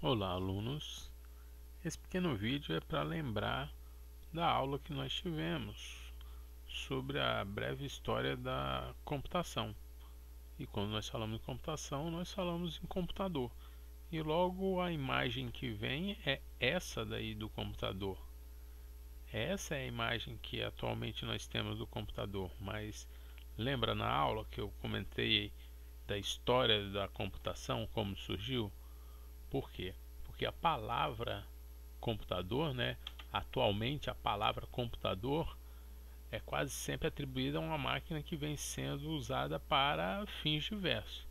Olá, alunos! Esse pequeno vídeo é para lembrar da aula que nós tivemos sobre a breve história da computação. E quando nós falamos em computação, nós falamos em computador. E logo a imagem que vem é essa daí do computador. Essa é a imagem que atualmente nós temos do computador. Mas lembra na aula que eu comentei da história da computação, como surgiu? Por quê? Porque a palavra computador, né? Atualmente a palavra computador é quase sempre atribuída a uma máquina que vem sendo usada para fins diversos.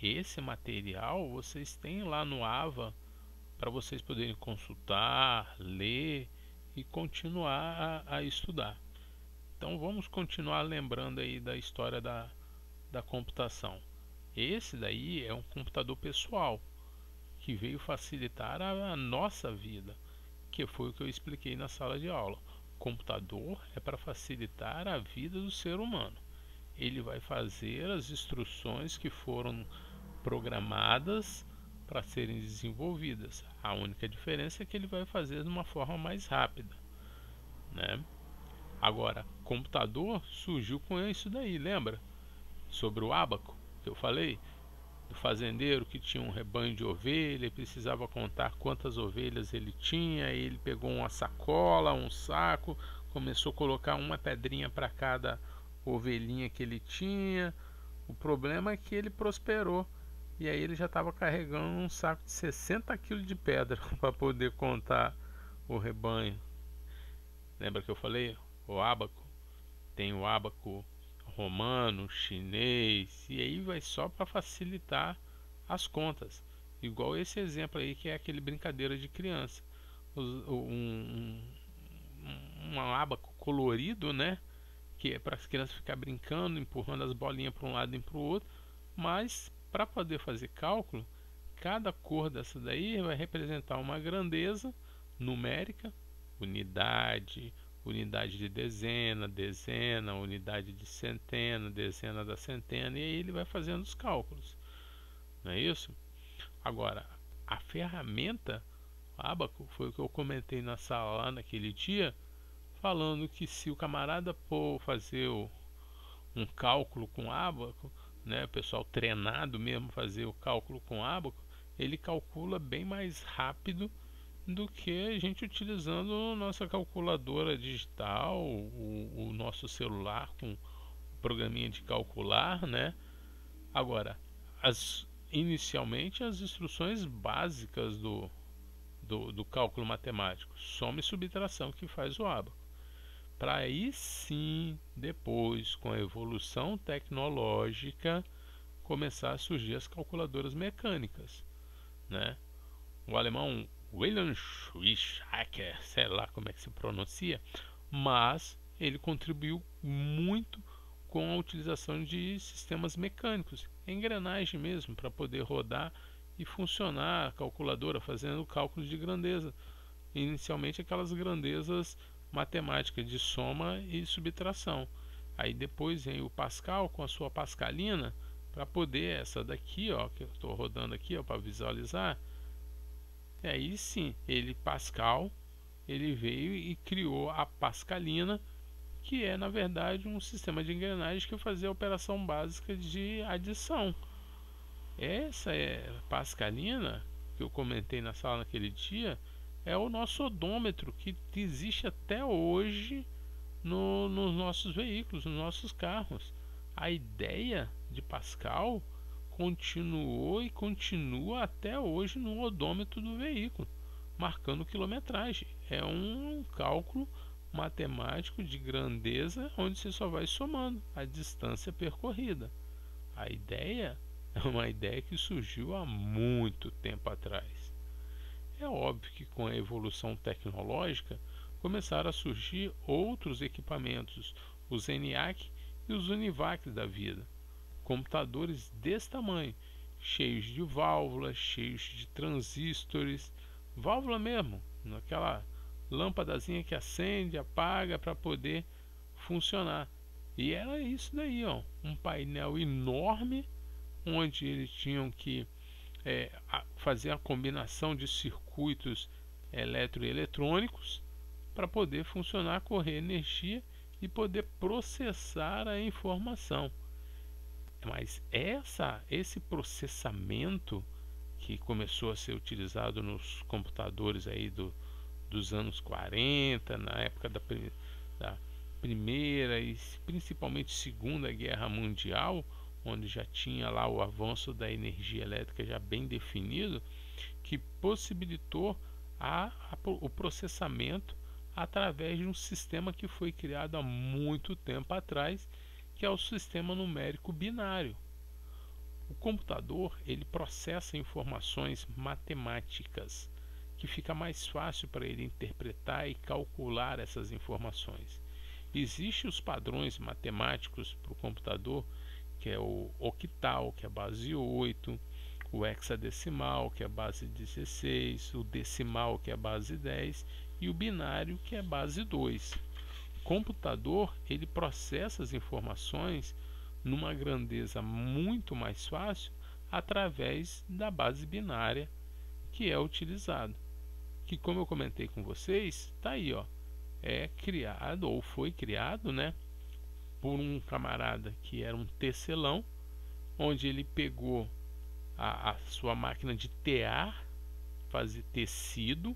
Esse material vocês têm lá no AVA para vocês poderem consultar, ler e continuar a estudar. Então vamos continuar lembrando aí da história da computação. Esse daí é um computador pessoal que veio facilitar a nossa vida, que foi o que eu expliquei na sala de aula. Computador é para facilitar a vida do ser humano. Ele vai fazer as instruções que foram programadas para serem desenvolvidas. A única diferença é que ele vai fazer de uma forma mais rápida, né? Agora, computador surgiu com isso daí, lembra? Sobre o ábaco que eu falei? Do fazendeiro que tinha um rebanho de ovelha e precisava contar quantas ovelhas ele tinha. Aí ele pegou uma sacola, um saco, começou a colocar uma pedrinha para cada ovelhinha que ele tinha. O problema é que ele prosperou e aí ele já estava carregando um saco de 60 quilos de pedra para poder contar o rebanho. Lembra que eu falei? O ábaco. Tem o ábaco romano, chinês, e aí vai só para facilitar as contas. Igual esse exemplo aí que é aquele brincadeira de criança. Um ábaco colorido, né? Que é para as crianças ficar brincando, empurrando as bolinhas para um lado e para o outro. Mas para poder fazer cálculo, cada cor dessa daí vai representar uma grandeza numérica, unidade, unidade de dezena, dezena, unidade de centena, dezena da centena, e aí ele vai fazendo os cálculos, não é isso? Agora, a ferramenta ábaco foi o que eu comentei na sala lá naquele dia, falando que se o camarada for fazer um cálculo com ábaco, né, o pessoal treinado mesmo fazer o cálculo com ábaco, ele calcula bem mais rápido do que a gente utilizando nossa calculadora digital, o nosso celular com o programinha de calcular, né? Agora, inicialmente as instruções básicas do cálculo matemático, soma e subtração que faz o ábaco. Para aí sim, depois, com a evolução tecnológica, começar a surgir as calculadoras mecânicas, né? O alemão Wilhelm Schweitzer, sei lá como é que se pronuncia, mas ele contribuiu muito com a utilização de sistemas mecânicos, engrenagem mesmo, para poder rodar e funcionar a calculadora, fazendo cálculos de grandeza. Inicialmente aquelas grandezas matemáticas de soma e subtração. Aí depois vem o Pascal com a sua Pascalina, para poder essa daqui, ó, que eu estou rodando aqui, ó, para visualizar. E aí sim, Pascal, ele veio e criou a Pascalina, que é na verdade um sistema de engrenagem que fazia a operação básica de adição. Essa é Pascalina que eu comentei na sala naquele dia, é o nosso odômetro que existe até hoje nos nossos veículos, nos nossos carros. A ideia de Pascal continuou e continua até hoje no odômetro do veículo, marcando quilometragem. É um cálculo matemático de grandeza onde você só vai somando a distância percorrida. A ideia é uma ideia que surgiu há muito tempo atrás. É óbvio que com a evolução tecnológica começaram a surgir outros equipamentos, os ENIAC e os UNIVAC da vida, computadores desse tamanho, cheios de válvulas, cheios de transistores, válvula mesmo, naquela lâmpadazinha que acende, apaga para poder funcionar. E era isso daí, ó, um painel enorme onde eles tinham que fazer a combinação de circuitos eletroeletrônicos para poder funcionar, correr energia e poder processar a informação. Mas esse processamento que começou a ser utilizado nos computadores aí dos anos 40, na época da Primeira e principalmente Segunda Guerra Mundial, onde já tinha lá o avanço da energia elétrica já bem definido, que possibilitou o processamento através de um sistema que foi criado há muito tempo atrás, que é o sistema numérico binário. O computador, ele processa informações matemáticas, que fica mais fácil para ele interpretar e calcular essas informações. Existem os padrões matemáticos para o computador, que é o octal, que é a base 8, o hexadecimal, que é a base 16, o decimal, que é a base 10, e o binário, que é a base 2. O computador, ele processa as informações numa grandeza muito mais fácil através da base binária que é utilizado. Que, como eu comentei com vocês, está aí, ó, é criado ou foi criado, né, por um camarada que era um tecelão, onde ele pegou a sua máquina de tear, fazer tecido,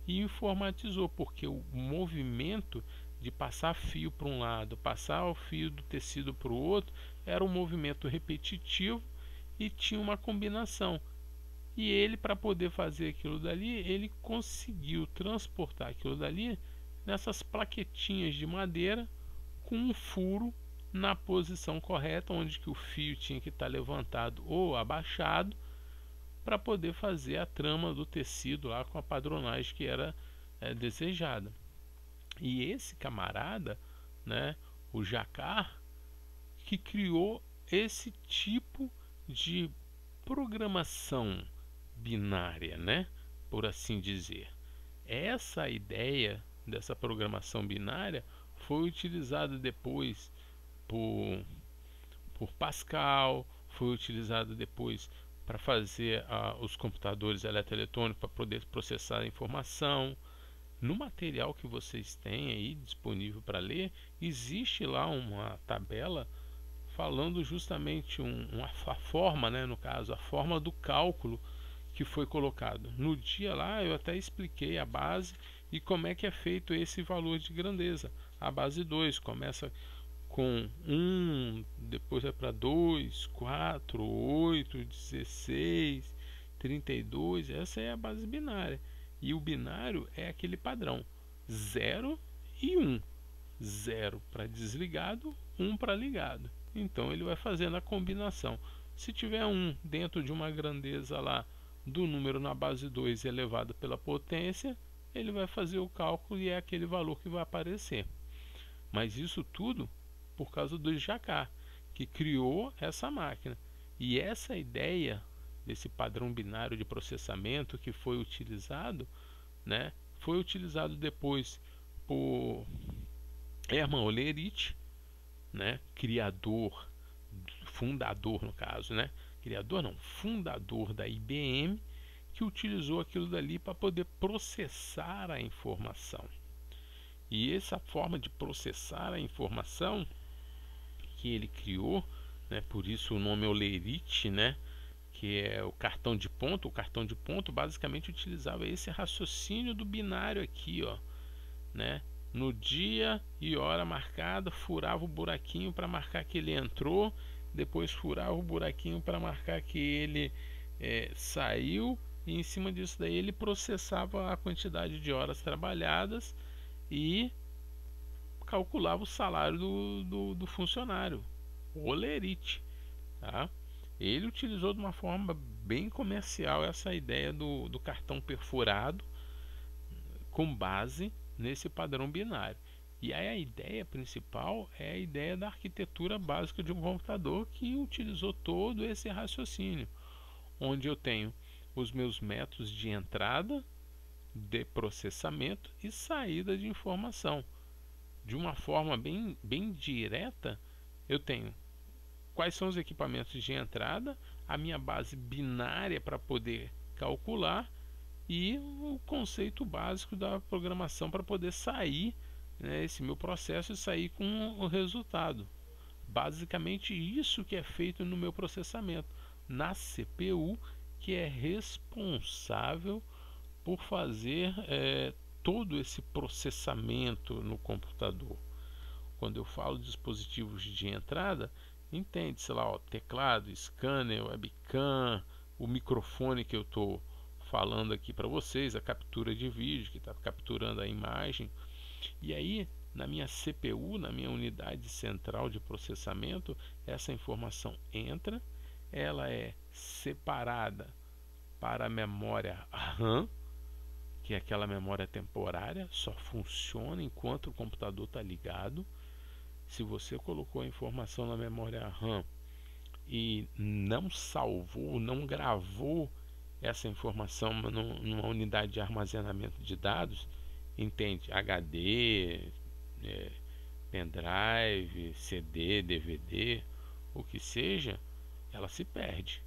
e informatizou, porque o movimento de passar fio para um lado, passar o fio do tecido para o outro, era um movimento repetitivo e tinha uma combinação. E ele, para poder fazer aquilo dali, ele conseguiu transportar aquilo dali nessas plaquetinhas de madeira com um furo na posição correta, onde que o fio tinha que estar levantado ou abaixado, para poder fazer a trama do tecido lá com a padronagem que era desejada. E esse camarada, né, o Jacquard, que criou esse tipo de programação binária, né, por assim dizer. Essa ideia dessa programação binária foi utilizada depois por Pascal, foi utilizada depois para fazer os computadores eletroeletrônicos para poder processar a informação. No material que vocês têm aí disponível para ler, existe lá uma tabela falando justamente a forma, né, no caso, a forma do cálculo que foi colocado. No dia lá eu até expliquei a base e como é que é feito esse valor de grandeza. A base 2 começa com 1, depois vai para 2, 4, 8, 16, 32. Essa é a base binária. E o binário é aquele padrão 0 e 1. 0 para desligado, 1 para ligado. Então ele vai fazendo a combinação. Se tiver 1 dentro de uma grandeza lá do número na base 2 elevado pela potência, ele vai fazer o cálculo e é aquele valor que vai aparecer. Mas isso tudo por causa do Jacquard, que criou essa máquina. E essa ideia desse padrão binário de processamento que foi utilizado, né, foi utilizado depois por Hermann Hollerith, né, criador, fundador no caso, né, criador não, fundador da IBM, que utilizou aquilo dali para poder processar a informação. E essa forma de processar a informação que ele criou, né, por isso o nome Hollerith, né, que é o cartão de ponto. O cartão de ponto basicamente utilizava esse raciocínio do binário aqui, ó, né? No dia e hora marcada, furava o buraquinho para marcar que ele entrou, depois furava o buraquinho para marcar que ele saiu, e em cima disso daí ele processava a quantidade de horas trabalhadas e calculava o salário do funcionário, o Hollerith, tá? Ele utilizou de uma forma bem comercial essa ideia do cartão perfurado com base nesse padrão binário. E aí a ideia principal é a ideia da arquitetura básica de um computador, que utilizou todo esse raciocínio, onde eu tenho os meus métodos de entrada, de processamento e saída de informação. De uma forma bem direta, eu tenho quais são os equipamentos de entrada, a minha base binária para poder calcular e o conceito básico da programação para poder sair, né, esse meu processo e sair com o resultado. Basicamente isso que é feito no meu processamento, na CPU, que é responsável por fazer todo esse processamento no computador. Quando eu falo de dispositivos de entrada, entende, sei lá, ó, teclado, scanner, webcam, o microfone que eu estou falando aqui para vocês, a captura de vídeo que está capturando a imagem. E aí, na minha CPU, na minha unidade central de processamento, essa informação entra, ela é separada para a memória RAM, que é aquela memória temporária, só funciona enquanto o computador está ligado. Se você colocou a informação na memória RAM e não salvou, não gravou essa informação numa unidade de armazenamento de dados, entende? HD, pendrive, CD, DVD, o que seja, ela se perde.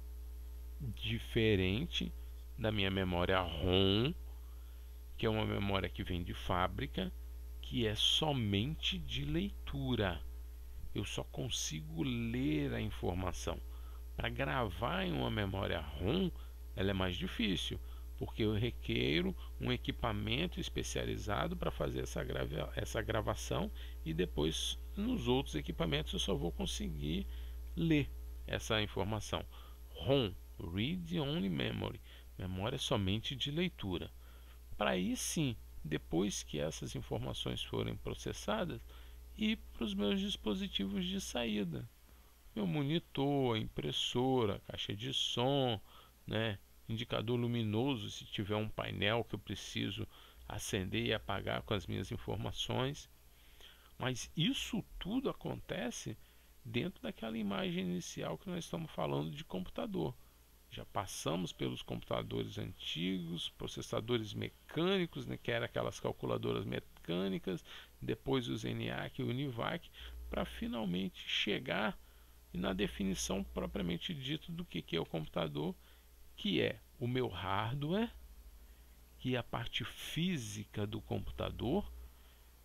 Diferente da minha memória ROM, que é uma memória que vem de fábrica, que é somente de leitura. Eu só consigo ler a informação. Para gravar em uma memória ROM, ela é mais difícil, porque eu requeiro um equipamento especializado para fazer essa gravação, e depois nos outros equipamentos eu só vou conseguir ler essa informação. ROM, Read Only Memory, memória somente de leitura. Para aí sim, depois que essas informações forem processadas, ir para os meus dispositivos de saída, meu monitor, impressora, caixa de som, né, indicador luminoso se tiver um painel que eu preciso acender e apagar com as minhas informações. Mas isso tudo acontece dentro daquela imagem inicial que nós estamos falando de computador. Já passamos pelos computadores antigos, processadores mecânicos, né, que eram aquelas calculadoras mecânicas, depois os ENIAC e o UNIVAC, para finalmente chegar na definição propriamente dita do que é o computador, que é o meu hardware, que é a parte física do computador.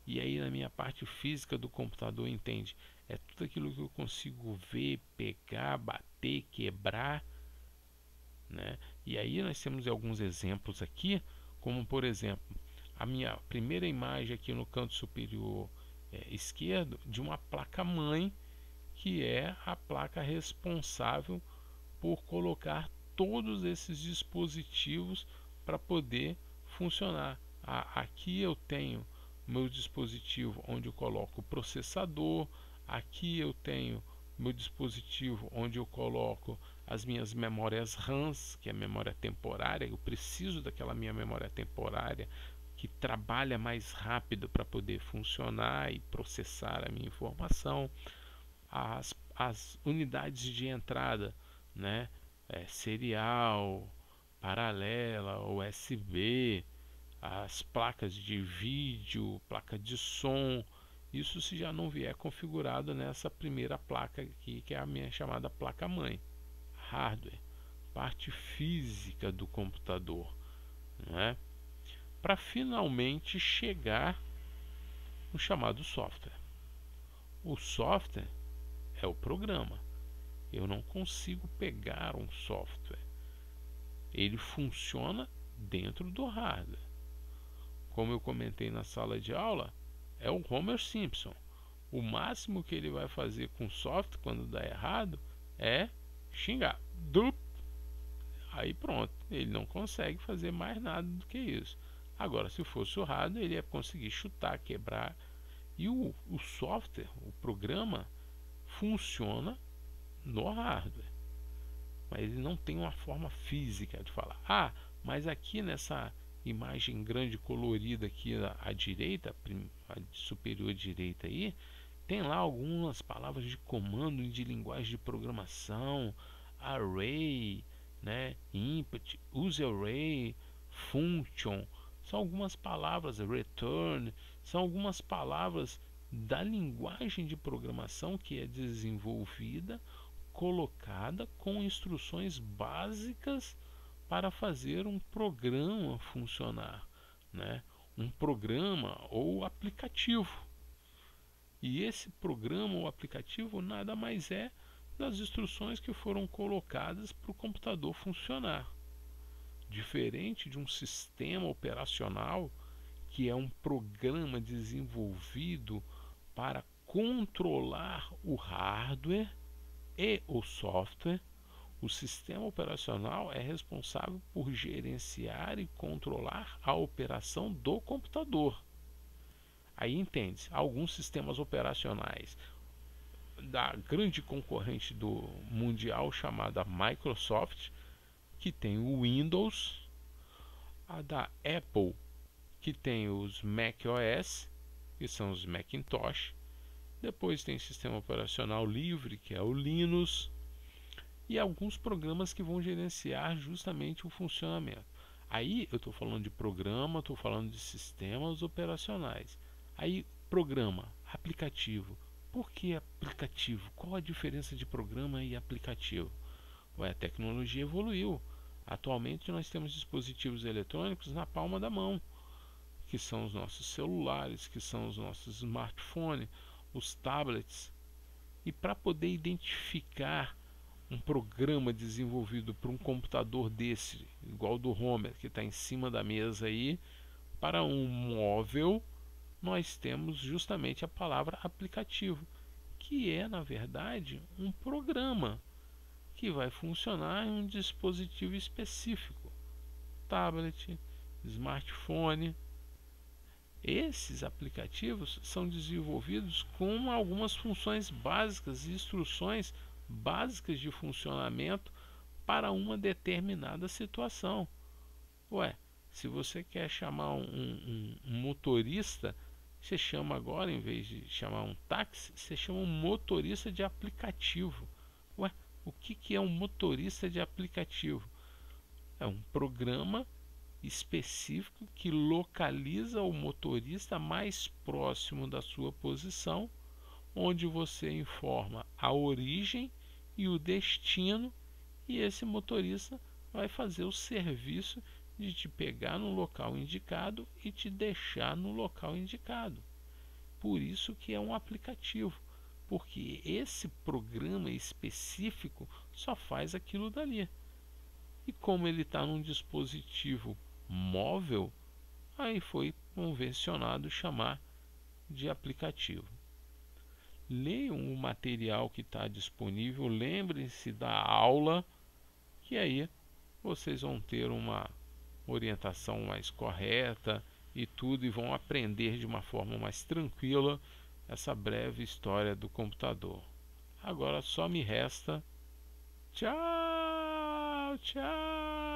E aí na minha parte física do computador, entende? É tudo aquilo que eu consigo ver, pegar, bater, quebrar, né? E aí nós temos alguns exemplos aqui, como por exemplo, a minha primeira imagem aqui no canto superior esquerdo, de uma placa-mãe, que é a placa responsável por colocar todos esses dispositivos para poder funcionar. Aqui eu tenho meu dispositivo onde eu coloco o processador, aqui eu tenho meu dispositivo onde eu coloco as minhas memórias RAMs, que é a memória temporária. Eu preciso daquela minha memória temporária que trabalha mais rápido para poder funcionar e processar a minha informação. As unidades de entrada, né, serial, paralela, USB, as placas de vídeo, placa de som, isso se já não vier configurado nessa primeira placa aqui, que é a minha chamada placa-mãe. Hardware, parte física do computador, né? Para finalmente chegar no chamado software. O software é o programa. Eu não consigo pegar um software. Ele funciona dentro do hardware. Como eu comentei na sala de aula, é o Homer Simpson. O máximo que ele vai fazer com o software quando dá errado é xingar. Aí pronto, ele não consegue fazer mais nada do que isso. Agora, se fosse o hardware, ele ia conseguir chutar, quebrar. E o software, o programa, funciona no hardware, mas ele não tem uma forma física de falar. Mas aqui nessa imagem grande colorida aqui à direita, a superior direita aí, tem lá algumas palavras de comando de linguagem de programação, array, né, input, use array, function, são algumas palavras, return, são algumas palavras da linguagem de programação que é desenvolvida colocada com instruções básicas para fazer um programa funcionar, né? Um programa ou aplicativo. E esse programa ou aplicativo nada mais é das instruções que foram colocadas para o computador funcionar. Diferente de um sistema operacional, que é um programa desenvolvido para controlar o hardware e o software, o sistema operacional é responsável por gerenciar e controlar a operação do computador. Aí entende-se, alguns sistemas operacionais da grande concorrente do mundial chamada Microsoft, que tem o Windows, a da Apple, que tem os macOS, que são os Macintosh, depois tem sistema operacional livre, que é o Linux, e alguns programas que vão gerenciar justamente o funcionamento. Aí eu estou falando de programa, estou falando de sistemas operacionais. Aí programa, aplicativo. Por que aplicativo? Qual a diferença de programa e aplicativo? Ué, a tecnologia evoluiu. Atualmente nós temos dispositivos eletrônicos na palma da mão, que são os nossos celulares, que são os nossos smartphones, os tablets. E para poder identificar um programa desenvolvido por um computador desse, igual do Homer, que está em cima da mesa aí, para um móvel, nós temos justamente a palavra aplicativo, que é, na verdade, um programa que vai funcionar em um dispositivo específico, tablet, smartphone. Esses aplicativos são desenvolvidos com algumas funções básicas e instruções básicas de funcionamento para uma determinada situação. Ué, se você quer chamar um motorista, você chama agora, em vez de chamar um táxi, você chama um motorista de aplicativo. Ué, o que é um motorista de aplicativo? É um programa específico que localiza o motorista mais próximo da sua posição, onde você informa a origem e o destino, e esse motorista vai fazer o serviço de te pegar no local indicado e te deixar no local indicado. Por isso que é um aplicativo, porque esse programa específico só faz aquilo dali. E como ele está num dispositivo móvel, aí foi convencionado chamar de aplicativo. Leiam o material que está disponível, lembrem-se da aula, que aí vocês vão ter uma orientação mais correta e tudo, e vão aprender de uma forma mais tranquila essa breve história do computador. Agora só me resta tchau, tchau.